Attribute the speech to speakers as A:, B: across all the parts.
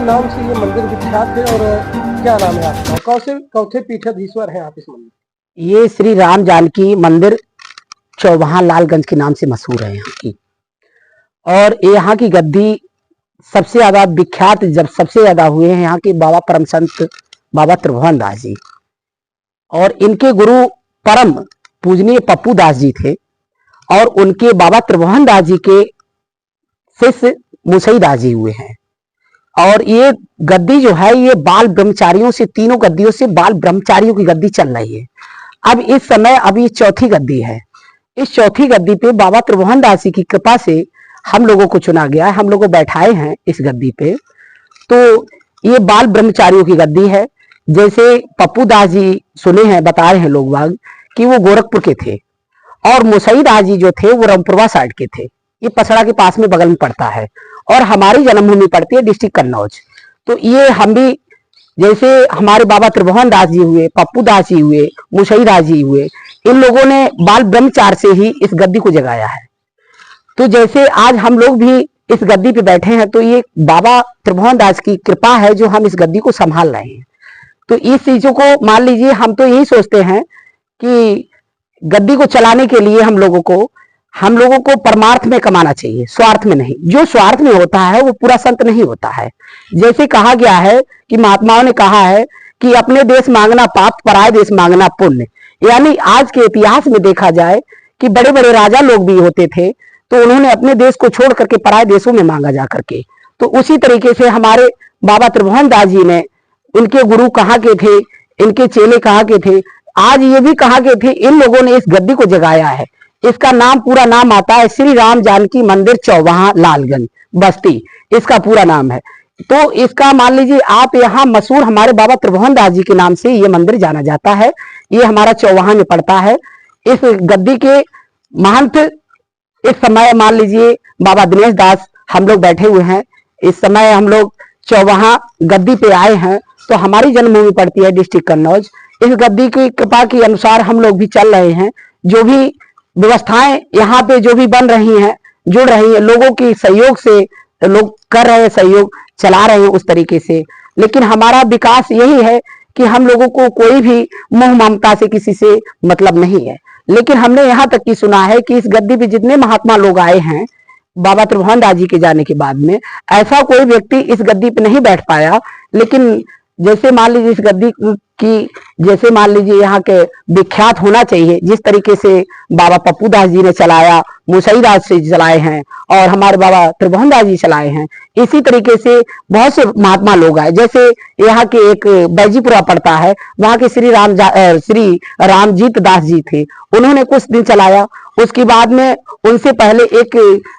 A: नाम से ये मंदिर विख्यात है और क्या नाम है आपका? कौथे पीठाधीश्वर हैं आप इस मंदिर?
B: ये श्री राम जानकी मंदिर चौवहा लालगंज के नाम से मशहूर है यहाँ की। और यहाँ की गद्दी सबसे ज्यादा विख्यात जब सबसे ज्यादा हुए हैं यहाँ के बाबा परम संत बाबा त्रिभुवन दास जी, और इनके गुरु परम पूजनीय पप्पू दास जी थे, और उनके बाबा त्रिभुवन दास जी के शिष्य मुसई दास जी हुए हैं। और ये गद्दी जो है ये बाल ब्रह्मचारियों से, तीनों गद्दियों से बाल ब्रह्मचारियों की गद्दी चल रही है। अब इस समय ये चौथी गद्दी है। इस चौथी गद्दी पे बाबा त्रिभुवन दास जी की कृपा से हम लोगों को चुना गया है, हम लोगों को बैठाए हैं इस गद्दी पे। तो ये बाल ब्रह्मचारियों की गद्दी है। जैसे पप्पू दास जी सुने हैं, बता रहे हैं लोग बाग कि वो गोरखपुर के थे, और मुसई दास जी जो थे वो रामपुरवा साइड के थे। ये पसड़ा के पास में बगल में पड़ता है, और हमारी जन्मभूमि पड़ती है डिस्ट्रिक्ट कन्नौज। तो ये हम भी, जैसे हमारे बाबा त्रिभुवन दास जी हुए, पप्पू दास जी हुए, मुसई दास जी हुए, इन लोगों ने बाल ब्रह्मचार से ही इस गद्दी को जगाया है। तो जैसे आज हम लोग भी इस गद्दी पे बैठे हैं, तो ये बाबा त्रिभुवन दास की कृपा है जो हम इस गद्दी को संभाल रहे हैं। तो इस चीजों को मान लीजिए, हम तो यही सोचते हैं कि गद्दी को चलाने के लिए हम लोगों को परमार्थ में कमाना चाहिए, स्वार्थ में नहीं। जो स्वार्थ में होता है वो पूरा संत नहीं होता है। जैसे कहा गया है कि महात्माओं ने कहा है कि अपने देश मांगना पाप, पराये देश मांगना पुण्य। यानी आज के इतिहास में देखा जाए कि बड़े बड़े राजा लोग भी होते थे, तो उन्होंने अपने देश को छोड़ करके पराये देशों में मांगा जा करके। तो उसी तरीके से हमारे बाबा त्रिभुवन दास जी ने, इनके गुरु कहाँ के थे, इनके चेले कहाँ के थे, आज ये भी कहाँ के थे, इन लोगों ने इस गद्दी को जगाया है। इसका नाम, पूरा नाम आता है श्री राम जानकी मंदिर चौवहा लालगंज बस्ती, इसका पूरा नाम है। तो इसका मान लीजिए आप, यहाँ मशहूर हमारे बाबा त्रिभुवन दास जी के नाम से ये मंदिर जाना जाता है। ये हमारा चौवहा में पड़ता है। इस गद्दी के महंत इस समय मान लीजिए बाबा दिनेश दास हम लोग बैठे हुए हैं। इस समय हम लोग चौवहा गद्दी पे आए हैं। तो हमारी जन्मभूमि पड़ती है डिस्ट्रिक्ट कन्नौज। इस गद्दी की कृपा के अनुसार हम लोग भी चल रहे हैं। जो भी व्यवस्थाएं यहाँ पे जो भी बन रही हैं, जुड़ रही है, लोगों की सहयोग से लोग कर रहे हैं, सहयोग चला रहे हैं उस तरीके से। लेकिन हमारा विकास यही है कि हम लोगों को कोई भी मोह ममता से किसी से मतलब नहीं है। लेकिन हमने यहाँ तक की सुना है कि इस गद्दी पे जितने महात्मा लोग आए हैं बाबा त्रिभुवन दास जी के जाने के बाद में, ऐसा कोई व्यक्ति इस गद्दी पे नहीं बैठ पाया। लेकिन जैसे मान लीजिए इस गद्दी की, जैसे मान लीजिए यहाँ के विख्यात होना चाहिए, जिस तरीके से बाबा पप्पू दास जी ने चलाया, मुसई दास जी चलाए हैं, और हमारे बाबा त्रिभुवन दास जी चलाए हैं, इसी तरीके से बहुत से महात्मा लोग आए। जैसे यहाँ के एक बैजीपुरा पड़ता है, वहां के श्री रामजीत दास जी थे, उन्होंने कुछ दिन चलाया। उसके बाद में उनसे पहले एक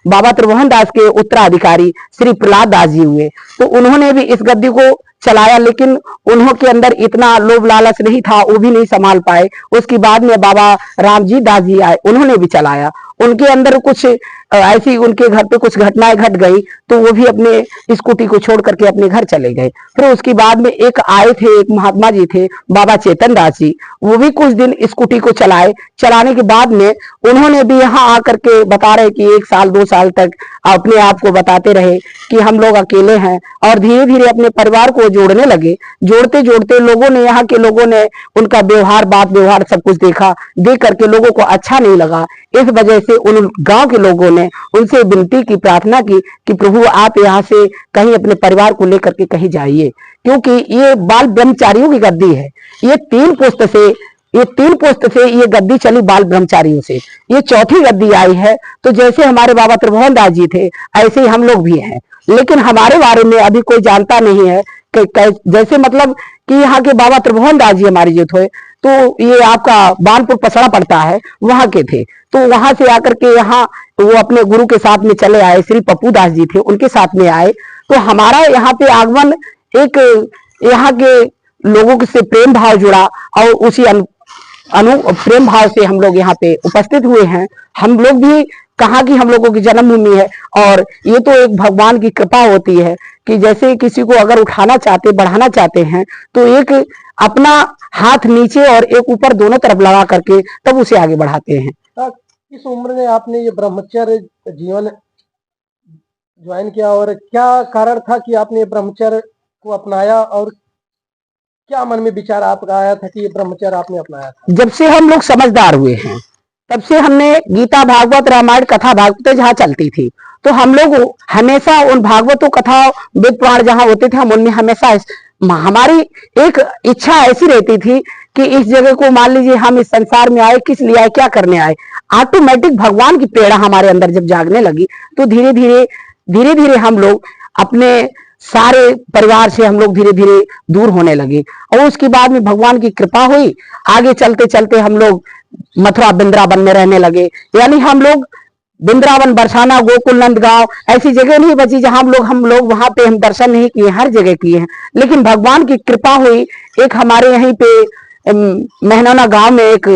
B: बाबा त्रिभुवन दास के उत्तराधिकारी श्री प्रहलाद दास जी हुए, तो उन्होंने भी इस गद्दी को चलाया। लेकिन उन्हों के अंदर इतना लोभ लालच नहीं था, वो भी नहीं संभाल पाए। उसके बाद में बाबा रामजी दास जी आए, उन्होंने भी चलाया। उनके अंदर कुछ ऐसी, उनके घर पे कुछ घटनाएं घट गई, तो वो भी अपने स्कूटी को छोड़ करके अपने घर चले गए। फिर उसके बाद में एक आए थे, एक महात्मा जी थे बाबा चेतन दास जी, वो भी कुछ दिन स्कूटी को चलाए। चलाने के बाद में उन्होंने भी यहाँ आकर के बता रहे कि 1 साल 2 साल तक अपने आप को बताते रहे कि हम लोग अकेले हैं, और धीरे धीरे अपने परिवार को जोड़ने लगे। जोड़ते जोड़ते लोगों ने, यहाँ के लोगों ने उनका व्यवहार, बात व्यवहार सब कुछ देखा, देख करके लोगों को अच्छा नहीं लगा। इस वजह से उन गांव के लोगों ने उनसे विनती की, प्रार्थना की कि प्रभु आप यहाँ से कहीं अपने परिवार को लेकर के कहीं जाइए, क्योंकि ये बाल ब्रह्मचारियों की गद्दी है। ये 3 पुस्त से ये गद्दी चली बाल ब्रह्मचारियों से। ये चौथी गद्दी आई है। तो जैसे हमारे बाबा त्रिभुवन दास जी थे, ऐसे ही हम लोग भी हैं। लेकिन हमारे बारे में अभी कोई जानता नहीं है कि जैसे मतलब कि यहाँ के बाबा त्रिभुवन दास जी हमारे जो थे, तो ये आपका बानपुर पसड़ा पड़ता है, वहां के थे। तो वहां से आकर के यहाँ वो अपने गुरु के साथ में चले आए, श्री पप्पू दास जी थे, उनके साथ में आए। तो हमारा यहाँ पे आगमन एक यहाँ के लोगों से प्रेम भाव जुड़ा, और उसी प्रेम भाव से हम लोग यहाँ पे उपस्थित हुए हैं। हम लोग भी कहाँ की, हम लोगों की जन्मभूमि है, और ये तो एक भगवान की कृपा होती है कि जैसे किसी को अगर उठाना चाहते, बढ़ाना चाहते हैं, तो एक अपना हाथ नीचे और एक ऊपर दोनों तरफ लगा करके तब उसे आगे बढ़ाते हैं।
A: किस उम्र में आपने ये ब्रह्मचर्य जीवन ज्वाइन किया, और क्या कारण था कि आपने ब्रह्मचर्य को अपनाया और क्या मन में विचार आपका आया था कि ये ब्रह्मचर्य आपने अपनाया था?
B: जब से हम लोग समझदार हुए हैं तब से हमने गीता भागवत रामायण कथा भागवत जहाँ चलती थी तो हम लोग हमेशा उन भागवतों कथा वेद पुराण जहाँ होते थे हम उनमें हमेशा हमारी एक इच्छा ऐसी रहती थी कि इस जगह को मान लीजिए हम इस संसार में आए किस लिए आए क्या करने आए। ऑटोमेटिक भगवान की प्रेरणा हमारे अंदर जब जागने लगी तो धीरे धीरे हम लोग अपने सारे परिवार से हम लोग धीरे धीरे दूर होने लगे और उसके बाद में भगवान की कृपा हुई। आगे चलते चलते हम लोग मथुरा वृंदावन में रहने लगे, यानी हम लोग वृंदावन बरसाना गोकुल नंदगांव ऐसी जगह नहीं बची जहां हम लोग वहां पे हम दर्शन नहीं किए, हर जगह किए हैं। लेकिन भगवान की कृपा हुई, एक हमारे यहीं पे मेहनौना गांव में एक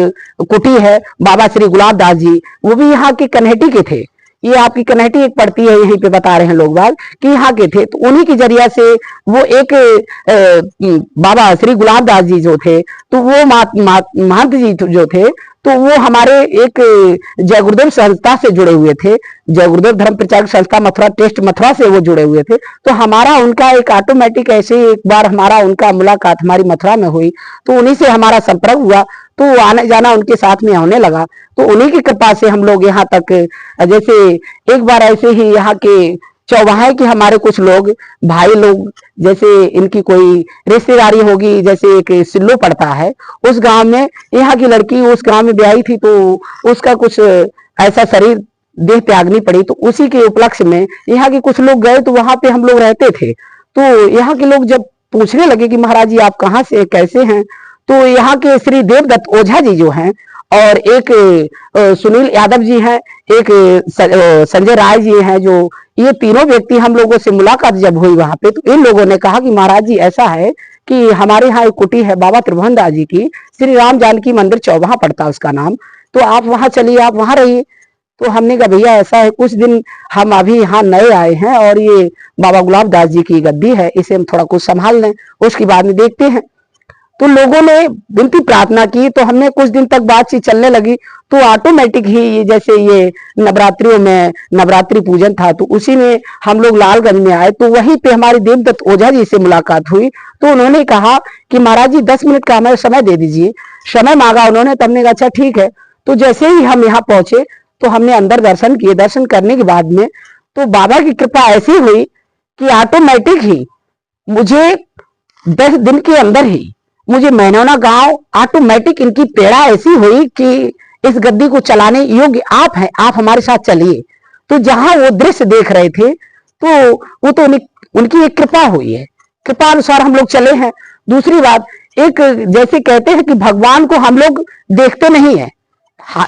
B: कुटी है बाबा श्री गुलाब दास जी, वो भी यहाँ के कन्हेटी के थे। ये आपकी कन्हेटी एक पड़ती है यहीं पे बता रहे हैं लोग बाग कि यहाँ के थे, तो उन्हीं की जरिया से वो एक बाबा श्री गुलाब दास जी जो थे तो वो महंत जी जो थे तो वो हमारे एक जय गुरुदेव संस्था से जुड़े हुए थे, जय गुरुदेव धर्म प्रचारक संस्था मथुरा टेस्ट मथुरा से वो जुड़े हुए थे। तो हमारा उनका एक ऑटोमेटिक ऐसे ही एक बार हमारा उनका मुलाकात हमारी मथुरा में हुई तो उन्हीं से हमारा संपर्क हुआ, तो आने जाना उनके साथ में होने लगा। तो उन्हीं की कृपा से हम लोग यहाँ तक, जैसे एक बार ऐसे ही यहाँ के चौवाहे के हमारे कुछ लोग भाई लोग, जैसे इनकी कोई रिश्तेदारी होगी, जैसे एक सिल्लो पड़ता है उस गांव में, यहाँ की लड़की उस गांव में ब्याही थी तो उसका कुछ ऐसा शरीर देह त्यागनी पड़ी, तो उसी के उपलक्ष्य में यहाँ के कुछ लोग गए तो वहां पे हम लोग रहते थे। तो यहाँ के लोग जब पूछने लगे कि महाराज जी आप कहाँ से कैसे हैं, तो यहाँ के श्री देवदत्त ओझा जी जो हैं और एक सुनील यादव जी हैं, एक संजय राय जी हैं, जो ये तीनों व्यक्ति हम लोगों से मुलाकात जब हुई वहां पे तो इन लोगों ने कहा कि महाराज जी ऐसा है कि हमारे यहाँ एक कुटी है बाबा त्रिभुवन दास जी की, श्री राम जानकी मंदिर चौबाहा पड़ता है उसका नाम, तो आप वहां चलिए, आप वहां रहिए। तो हमने कहा भैया ऐसा है, कुछ दिन हम अभी यहाँ नए आए हैं और ये बाबा गुलाब दास जी की गद्दी है, इसे हम थोड़ा कुछ संभाल लें, उसके बाद में देखते हैं। तो लोगों ने विनती प्रार्थना की, तो हमने कुछ दिन तक बातचीत चलने लगी तो ऑटोमेटिक ही ये जैसे ये नवरात्रियों में नवरात्रि पूजन था तो उसी में हम लोग लालगंज में आए, तो वहीं पे हमारे देवदत्त ओझा जी से मुलाकात हुई। तो उन्होंने कहा कि महाराज जी 10 मिनट का हमें समय दे दीजिए, समय मांगा उन्होंने, तब ने कहा अच्छा ठीक है। तो जैसे ही हम यहाँ पहुंचे तो हमने अंदर दर्शन किए, दर्शन करने के बाद में तो बाबा की कृपा ऐसी हुई कि ऑटोमेटिक ही मुझे 10 दिन के अंदर ही मुझे मेहनौना गांव ऑटोमेटिक इनकी प्रेरणा ऐसी हुई कि इस गद्दी को चलाने योग्य आप हैं, आप हमारे साथ चलिए। तो जहां वो दृश्य देख रहे थे तो वो तो उनकी एक कृपा हुई है, कृपा अनुसार हम लोग चले हैं। दूसरी बात, एक जैसे कहते हैं कि भगवान को हम लोग देखते नहीं है,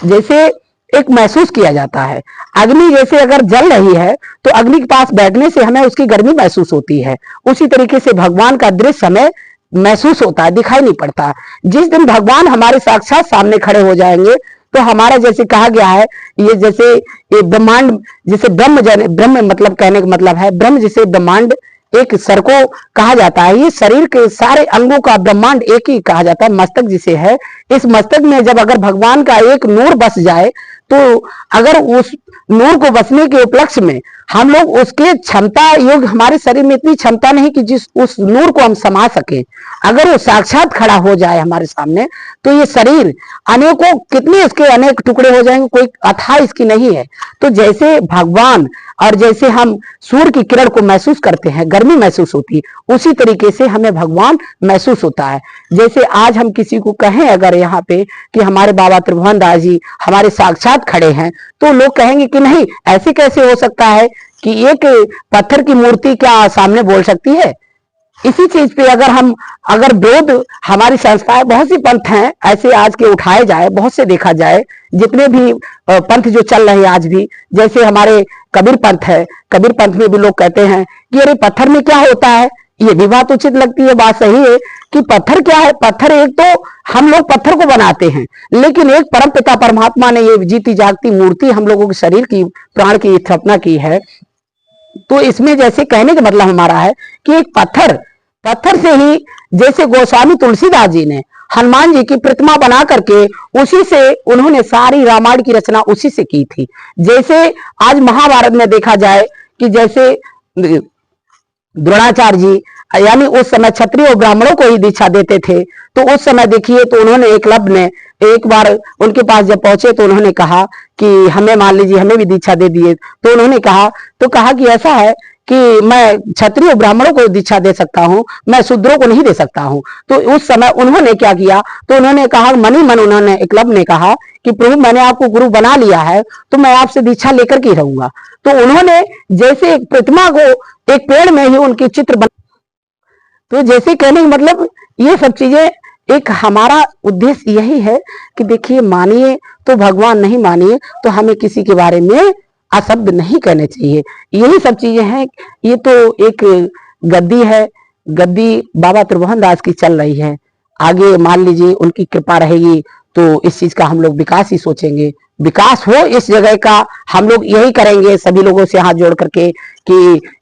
B: जैसे एक महसूस किया जाता है। अग्नि जैसे अगर जल रही है तो अग्नि के पास बैठने से हमें उसकी गर्मी महसूस होती है, उसी तरीके से भगवान का दृश्य हमें महसूस होता है, दिखाई नहीं पड़ता। जिस दिन भगवान हमारे साक्षात सामने खड़े हो जाएंगे तो हमारा जैसे कहा गया है, ये जैसे ये ब्रह्मांड जैसे ब्रह्म मतलब कहने का मतलब है ब्रह्म, जैसे ब्रह्मांड एक सर को कहा जाता है, ये शरीर के सारे अंगों का ब्रह्मांड एक ही कहा जाता है, मस्तक जिसे है। इस मस्तक में जब अगर भगवान का एक नूर बस जाए तो अगर उस नूर को बसने के उपलक्ष्य में हम लोग उसके क्षमता योग, हमारे शरीर में इतनी क्षमता नहीं कि जिस उस नूर को हम समा सके, अगर वो साक्षात खड़ा हो जाए हमारे सामने तो ये शरीर अनेकों कितने इसके अनेक टुकड़े हो जाएंगे, कोई अथाह इसकी नहीं है। तो जैसे भगवान और जैसे हम सूर्य की किरण को महसूस करते हैं, गर्मी महसूस होती है, उसी तरीके से हमें भगवान महसूस होता है। जैसे आज हम किसी को कहें अगर यहाँ पे कि हमारे बाबा त्रिभुवन दास जी हमारे साक्षात खड़े हैं तो लोग कहेंगे कि नहीं, ऐसे कैसे हो सकता है कि एक पत्थर की मूर्ति क्या सामने बोल सकती है। इसी चीज पे अगर विरोध हमारी संस्थाएं, बहुत सी पंथ हैं ऐसे आज के उठाए जाए, बहुत से देखा जाए, जितने भी पंथ जो चल रहे हैं आज भी, जैसे हमारे कबीर पंथ है, कबीर पंथ में भी लोग कहते हैं कि अरे पत्थर में क्या होता है, ये भी बात उचित लगती है, बात सही है कि पत्थर क्या है। पत्थर एक तो हम लोग पत्थर को बनाते हैं, लेकिन एक परम पिता परमात्मा ने ये जीती जागती मूर्ति हम लोगों के शरीर की प्राण की स्थापना की है। तो इसमें जैसे कहने का मतलब हमारा है कि एक पत्थर से ही, जैसे गोस्वामी तुलसीदास जी ने हनुमान जी की प्रतिमा बना करके उसी से उन्होंने सारी रामायण की रचना उसी से की थी। जैसे आज महाभारत में देखा जाए कि जैसे द्रोणाचार्य जी यानी उस समय क्षत्रिय और ब्राह्मणों को ही दीक्षा देते थे। तो उस समय देखिए तो उन्होंने एकलव्य ने एक बार उनके पास जब पहुंचे तो उन्होंने कहा कि हमें मान लीजिए हमें भी दीक्षा दे दिए। तो उन्होंने कहा कि ऐसा है कि मैं क्षत्रिय और ब्राह्मणों को दीक्षा दे सकता हूं, मैं शूद्रों को नहीं दे सकता हूं। तो उस समय उन्होंने क्या किया, तो उन्होंने कहा मनी मन, उन्होंने एकलव्य ने कहा कि प्रभु मैंने आपको गुरु बना लिया है तो मैं आपसे दीक्षा लेकर के रहूंगा। तो उन्होंने जैसे एक प्रतिमा को एक पेड़ में ही उनके चित्र बना, तो जैसे कहने का मतलब ये सब चीजें एक हमारा उद्देश्य यही है कि देखिए मानिए तो भगवान, नहीं मानिए तो हमें किसी के बारे में अशब्द नहीं कहने चाहिए। यही सब चीजें हैं। ये तो एक गद्दी है, गद्दी बाबा त्रिभुवन दास की चल रही है। आगे मान लीजिए उनकी कृपा रहेगी तो इस चीज का हम लोग विकास ही सोचेंगे, विकास हो इस जगह का हम लोग यही करेंगे सभी लोगों से हाथ जोड़ करके कि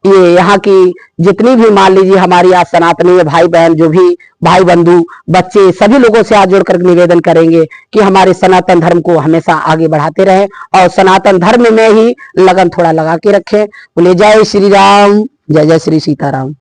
B: ये यहाँ की जितनी भी मान लीजिए हमारी आज सनातनी भाई बहन, जो भी भाई बंधु बच्चे, सभी लोगों से हाथ जोड़ कर निवेदन करेंगे कि हमारे सनातन धर्म को हमेशा आगे बढ़ाते रहें और सनातन धर्म में ही लगन थोड़ा लगा के रखें। बोले जय श्री राम, जय जय श्री सीताराम।